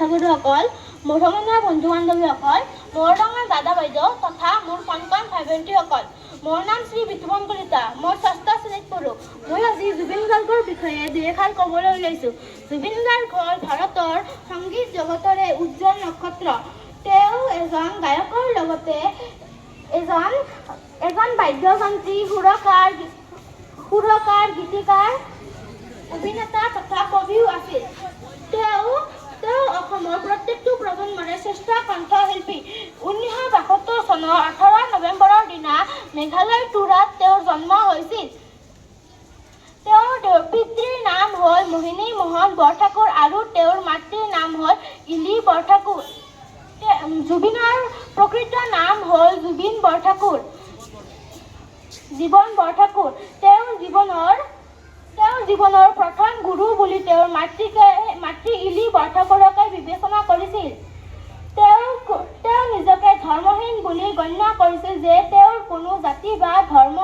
ভাষা গুৰুসকল, মোৰ সমনীয়া বন্ধু বান্ধৱীসকল, মোৰ ডাঙৰ দাদা বাইদেউ তথা মোৰ কণ কণ ভাই ভণ্টীসকল, মোৰ নাম শ্ৰী বিতুপন কলিতা। মই ৬ষ্ঠ শ্ৰেণীত পঢ়োঁ। মই আজি জুবিন গাৰ্গৰ বিষয়ে দুই এষাৰ ক'বলৈ ওলাইছোঁ। জুবিন গাৰ্গ হ'ল ভাৰতৰ সংগীত জগতৰে উজ্জ্বল নক্ষত্ৰ। তেওঁ এজন গায়কৰ লগতে এজন বাদ্যযন্ত্ৰী, সুৰকাৰ, গীতিকাৰ, অভিনেতা তথা কবিও আছিল। তেওঁ অসমৰ প্ৰত্যেকটো প্ৰজন্মৰে শ্ৰেষ্ঠ কণ্ঠশিল্পী। 1972 চনৰ 18 নৱেম্বৰৰ দিনা মেঘালয়ৰ তুৰাত তেওঁৰ জন্ম হৈছিল। তেওঁৰ পিতৃৰ নাম হ'ল মোহিনী মোহন বৰঠাকুৰ আৰু তেওঁৰ মাতৃৰ নাম হ'ল ইলি বৰঠাকুৰ। জুবিনৰ প্ৰকৃত নাম হ'ল জুবিন জীৱন বৰঠাকুৰ। তেওঁৰ জীৱনৰ প্ৰথম গুৰু বুলি তেওঁৰ মাতৃ ইলি বৰঠাকুৰকে বিবেচনা কৰিছিল। তেওঁ নিজকে ধৰ্মহীন বুলি গণ্য কৰিছিল যে তেওঁৰ কোনো জাতি বা ধৰ্ম